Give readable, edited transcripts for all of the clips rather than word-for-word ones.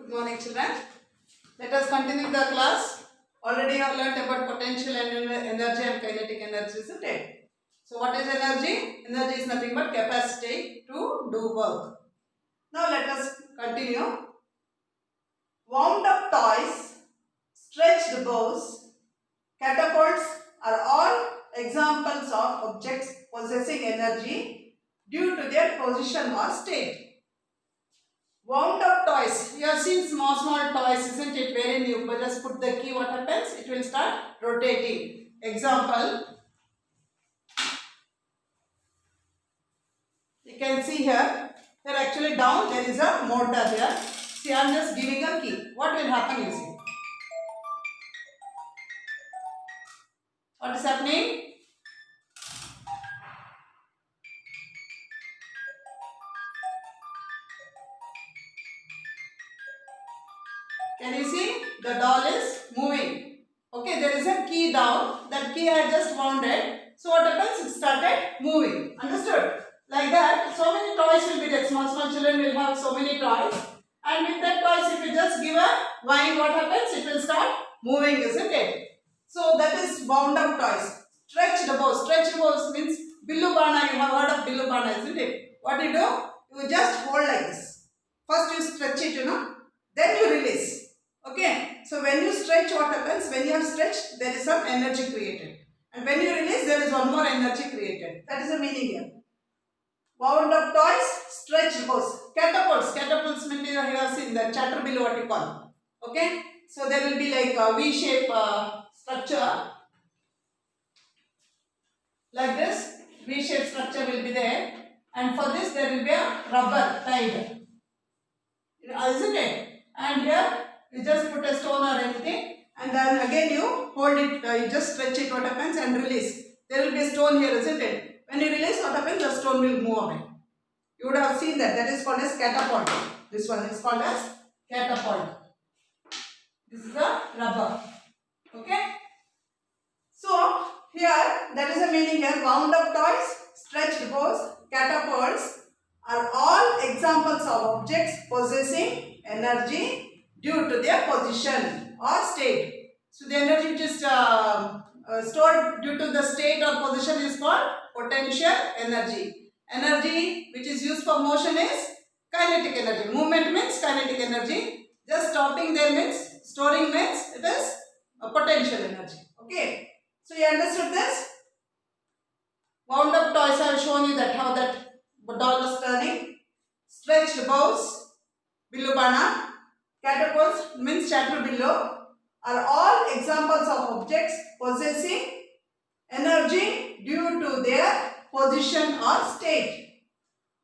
Good morning, children. Let us continue the class. Already you have learnt about potential energy and kinetic energy, isn't it? So, what is energy? Energy is nothing but capacity to do work. Now, let us continue. Wound up toys, stretched bows, catapults are all examples of objects possessing energy due to their position or state. Wound up toys. You have seen small toys, isn't it? Wherein you just put the key, what happens? It will start rotating. Example, you can see here. Here actually down there is a motor here. See, I am just giving a key. What will happen? You see. What is happening? Can you see? The doll is moving. Okay, there is a key down. That key I just wounded. So what happens? It started moving. Understood? Like that, so many toys will be there. Small children will have so many toys. And with that toys, if you just give a wind, what happens? It will start moving, isn't it? So that is wound up toys. Stretched bows. Stretched bows means billu bana. You have heard of billu bana, isn't it? What you do? You just hold like this. First you stretch it, then you release. Okay, so when you stretch, what happens? When you have stretched, there is some energy created. And when you release, there is one more energy created. That is the meaning here. Wound up toys, stretched bows. Catapults. Catapults means you have seen the Caterpillar, what you call. Okay, so there will be like a V-shape structure. Like this, V-shape structure will be there. And for this, there will be a rubber tied. Isn't it? And here, you just put a stone or anything, and then again you hold it, you just stretch it, what happens, and release. There will be a stone here, isn't it? When you release, what happens? The stone will move away. You would have seen that. That is called as catapult. This one is called as catapult. This is the rubber. Okay? So, here, that is the meaning here. Wound up toys, stretched bows, catapults are all examples of objects possessing energy due to their position or state. So, the energy which is stored due to the state or position is called potential energy. Energy which is used for motion is kinetic energy. Movement means kinetic energy. Just stopping there means, storing means it is a potential energy. Okay. So, you understood this? Wound up toys, I have shown you that how that doll was turning. Stretched bows, billu bana. Catapults means Caterpillar are all examples of objects possessing energy due to their position or state.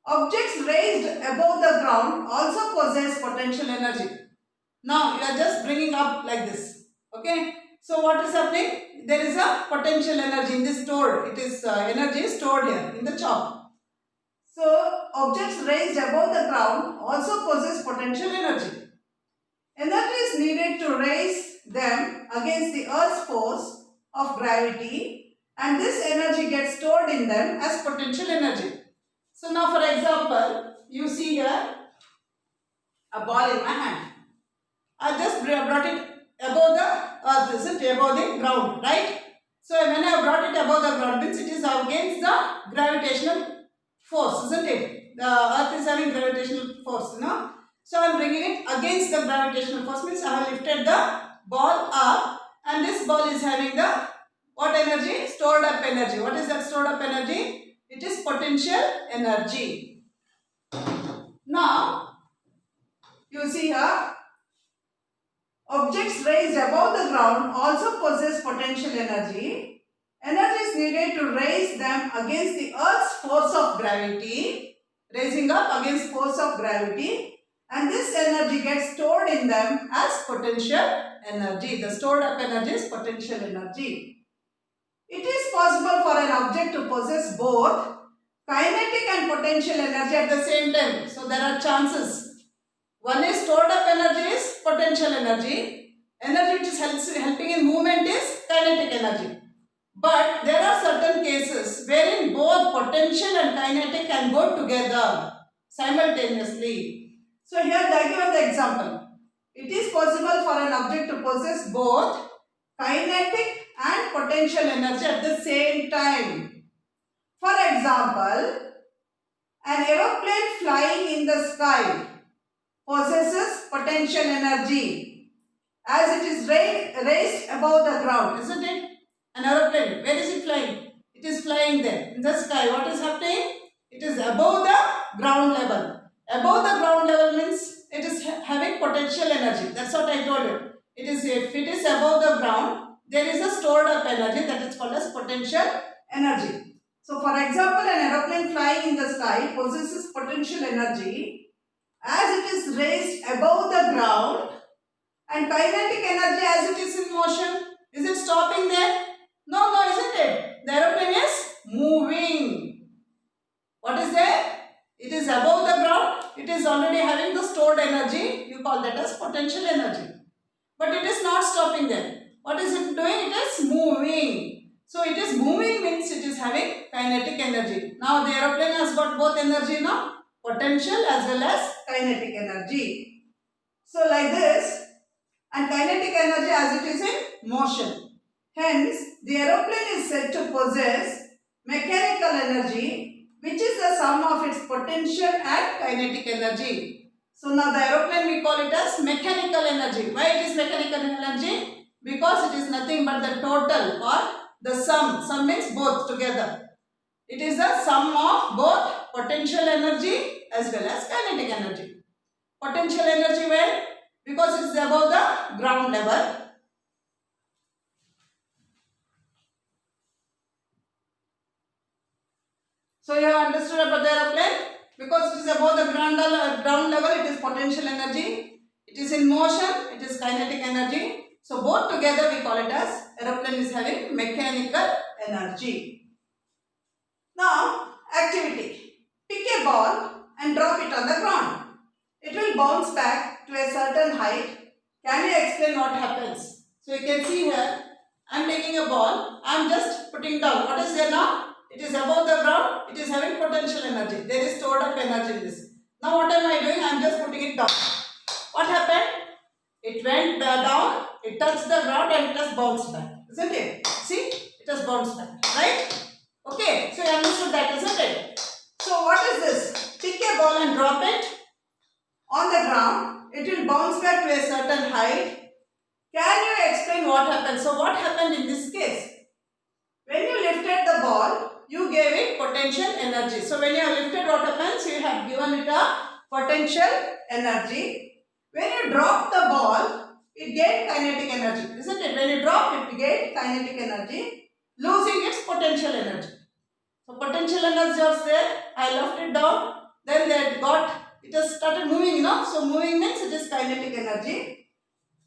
Objects raised above the ground also possess potential energy. Now you are just bringing up like this. Okay. So what is happening? There is a potential energy in this stored. It is energy stored here in the chalk. So objects raised above the ground also possess potential energy. Energy is needed to raise them against the Earth's force of gravity, and this energy gets stored in them as potential energy. So now for example, you see here a ball in my hand. I just brought it above the earth, isn't it? Above the ground, right? So when I brought it above the ground, means it is against the gravitational force, isn't it? The earth is having gravitational force, So I am bringing it against the gravitational force, means I have lifted the ball up, and this ball is having the what energy? Stored up energy. What is that stored up energy? It is potential energy. Now, you see here, objects raised above the ground also possess potential energy. Energy is needed to raise them against the Earth's force of gravity, raising up against force of gravity, and this energy gets stored in them as potential energy. The stored up energy is potential energy. It is possible for an object to possess both kinetic and potential energy at the same time. So there are chances. One is stored up energy is potential energy. Energy which is helping in movement is kinetic energy. But there are certain cases wherein both potential and kinetic can go together simultaneously. So here I give the example. it is possible for an object to possess both kinetic and potential energy at the same time. For example, an aeroplane flying in the sky possesses potential energy as it is raised above the ground, isn't it? An aeroplane, where is it flying? It is flying there in the sky. What is happening? It is above the ground level. Above the ground level means it is having potential energy. That's what I told you. It is, if it is above the ground, there is a stored up energy that is called as potential energy. So for example, an aeroplane flying in the sky possesses potential energy as it is raised above the ground, and kinetic energy as it is in motion. Is it stopping there? No, isn't it? The aeroplane is moving. What is there? It is above the ground. It is already having the stored energy. You call that as potential energy. But it is not stopping there. What is it doing? It is moving. So it is moving means it is having kinetic energy. Now the aeroplane has got both energy now, potential as well as kinetic energy. So like this, and kinetic energy as it is in motion. Hence, the aeroplane is said to possess mechanical energy, which is the sum of its potential and kinetic energy. So now the aeroplane we call it as mechanical energy. Why it is mechanical energy? Because it is nothing but the total or the sum. Sum means both together. It is the sum of both potential energy as well as kinetic energy. Potential energy where? Because it is above the ground level. So you have understood about the aeroplane? Because it is above the ground level, it is potential energy. It is in motion, it is kinetic energy. So both together we call it as aeroplane is having mechanical energy. Now activity. Pick a ball and drop it on the ground. It will bounce back to a certain height. Can you explain what happens? So you can see here, I am taking a ball, I am just putting down. What is there now? It is above the ground, it is having potential energy. There is stored up energy in this. Now what am I doing? I am just putting it down. What happened? It went down, it touched the ground and it has bounced back. Isn't it? See? It has bounced back. Right? Okay. So you understood that, isn't it? So what is this? Pick a ball and drop it on the ground. It will bounce back to a certain height. Can you explain what happened? So what happened in this case? When you lifted the ball, you gave it potential energy. So when you have lifted, what happens? You have given it a potential energy. When you drop the ball, it gained kinetic energy. Isn't it? When you drop it, gained kinetic energy, losing its potential energy. So potential energy was there. I left it down. Then it has started moving, So moving means it is kinetic energy.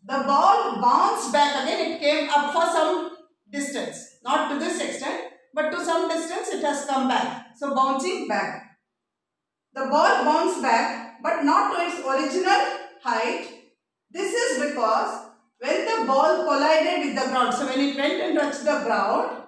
The ball bounced back again. It came up for some distance. Not to this extent, but to some distance it has come back. So bouncing back. The ball bounced back, but not to its original height. This is because when the ball collided with the ground, so when it went and touched the ground,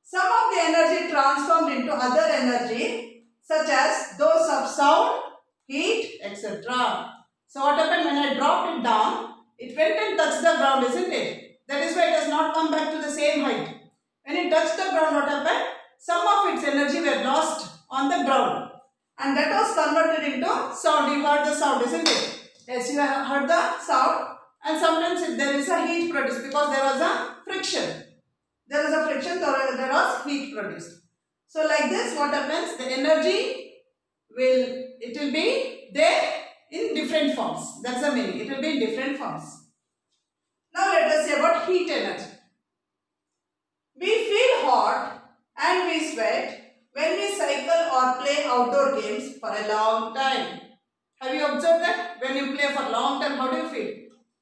some of the energy transformed into other energy, such as those of sound, heat, etc. So what happened when I dropped it down? It went and touched the ground, isn't it? That is why it has not come back to the same height. When it touched the ground, what happened? Some of its energy were lost on the ground. And that was converted into sound. You heard the sound, isn't it? Yes, you have heard the sound. And sometimes there is a heat produced because there was a friction. There is a friction, there was heat produced. So like this, what happens? The energy will be there in different forms. That's the meaning. It will be in different forms. Now let us say about heat energy. We feel hot and we sweat when we cycle or play outdoor games for a long time. Have you observed that? When you play for a long time, how do you feel?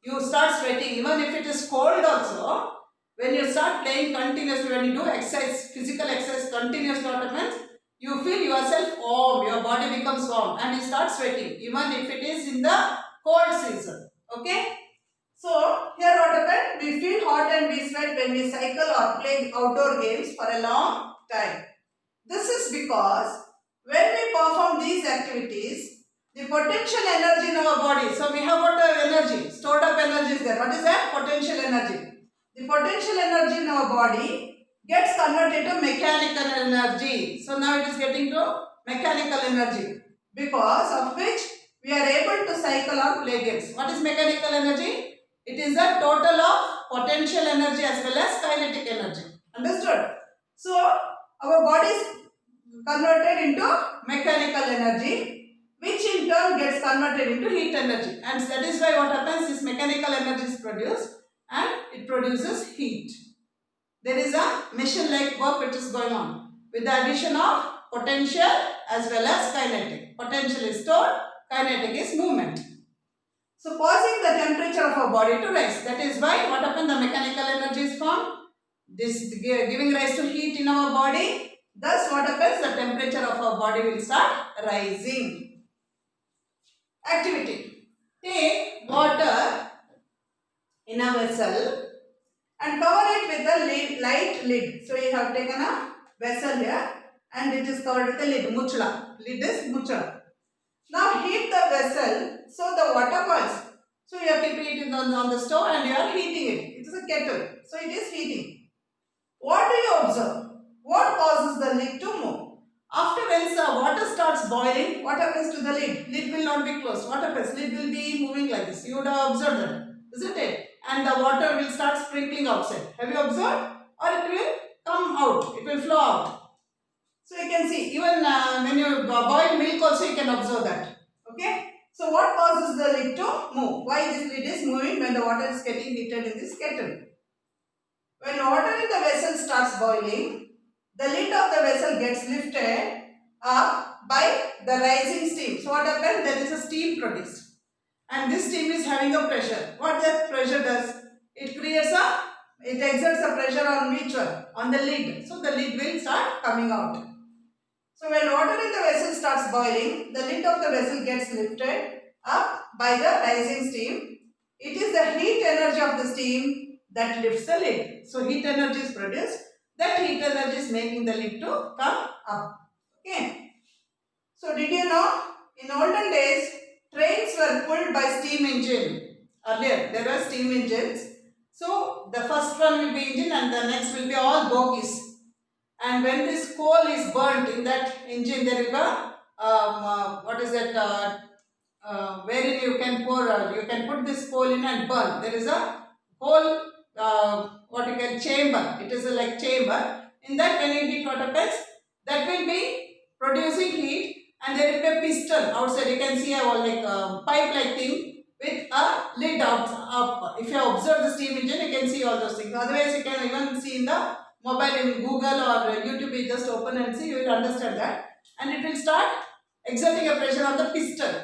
You start sweating even if it is cold also. When you start playing continuously, when you do exercise, physical exercise continuously, what happens? You feel yourself warm, your body becomes warm and you start sweating even if it is in the cold season. Okay? So, here what happened? We feel hot and we sweat when we cycle or play outdoor games for a long time. This is because when we perform these activities, the potential energy in our body, so we have got energy stored is there. What is that? Potential energy. The potential energy in our body gets converted to mechanical energy. So now it is getting to mechanical energy, because of which we are able to cycle on play games. What is mechanical energy? It is the total of potential energy as well as kinetic energy. Understood? So our body is converted into mechanical energy, which in turn gets converted into heat energy, and that is why what happens is mechanical energy is produced and it produces heat. There is a machine-like work which is going on with the addition of potential as well as kinetic. Potential is stored, kinetic is movement. So causing the temperature of our body to rise. That is why what happens, the mechanical energy is formed. This giving rise to heat in our body. Thus what happens, the temperature of our body will start rising. Activity. Take water in a vessel and cover it with a light lid. So you have taken a vessel here and it is covered with a lid, muchla. Lid is muchla. Now heat the vessel so the water boils. So you are keeping it on the stove and you are heating it. It is a kettle. So it is heating. What do you observe? What causes the lid to move? After when the water starts boiling, what happens to the lid? Lid will not be closed. What happens? Lid will be moving like this. You would have observed that, isn't it? And the water will start sprinkling outside. Have you observed? Or it will come out. It will flow out. So you can see, even when you boil milk also you can observe that. Okay. So what causes the lid to move? Why this lid is moving when the water is getting heated in this kettle? When water in the vessel starts boiling, the lid of the vessel gets lifted up by the rising steam. So what happens? There is a steam produced. And this steam is having a pressure. What that pressure does? It exerts a pressure on which one? On the lid. So the lid will start coming out. So when water in the vessel starts boiling, the lid of the vessel gets lifted up by the rising steam. It is the heat energy of the steam that lifts the lid. So heat energy is produced. That heat energy is making the lid to come up. Okay. So did you know, in olden days, trains were pulled by steam engine. Earlier, there were steam engines. So the first one will be engine and the next will be all bogies. And when this coal is burnt in that engine, there will be wherein you can you can put this coal in and burn. There is a coal, chamber. It is like chamber. In that, when you heat, what happens? That will be producing heat, and there will be a piston outside. You can see a pipe-like thing with a lid up. If you observe the steam engine, you can see all those things. Otherwise, you can even see in the mobile, in Google or YouTube, you just open and see, you will understand that. And it will start exerting a pressure on the piston.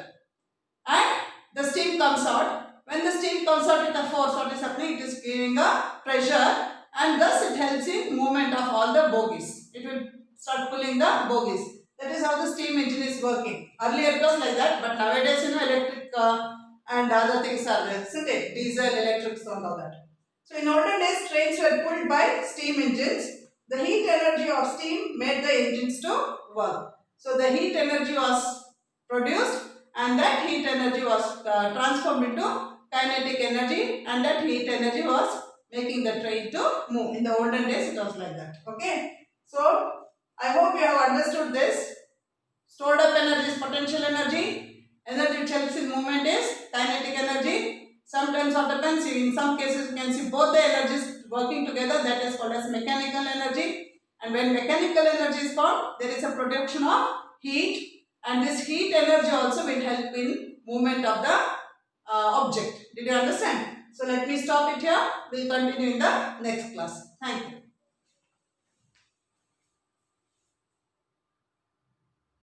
And the steam comes out. When the steam comes out with a force, what is happening? It is giving a pressure, and thus it helps in movement of all the bogies. It will start pulling the bogies. That is how the steam engine is working. Earlier it was like that, but nowadays, electric and other things are there, isn't it? Diesel, electrics and all that. So in olden days, trains were pulled by steam engines. The heat energy of steam made the engines to work. So the heat energy was produced, and that heat energy was transformed into kinetic energy, and that heat energy was making the train to move. In the olden days, it was like that. Okay. So I hope you have understood this. Stored up energy is potential energy. Energy which helps in movement is kinetic energy. Sometimes what happens, in some cases you can see both the energies working together, that is called as mechanical energy. And when mechanical energy is formed, there is a production of heat, and this heat energy also will help in movement of the object. Did you understand? So let me stop it here. We will continue in the next class. Thank you.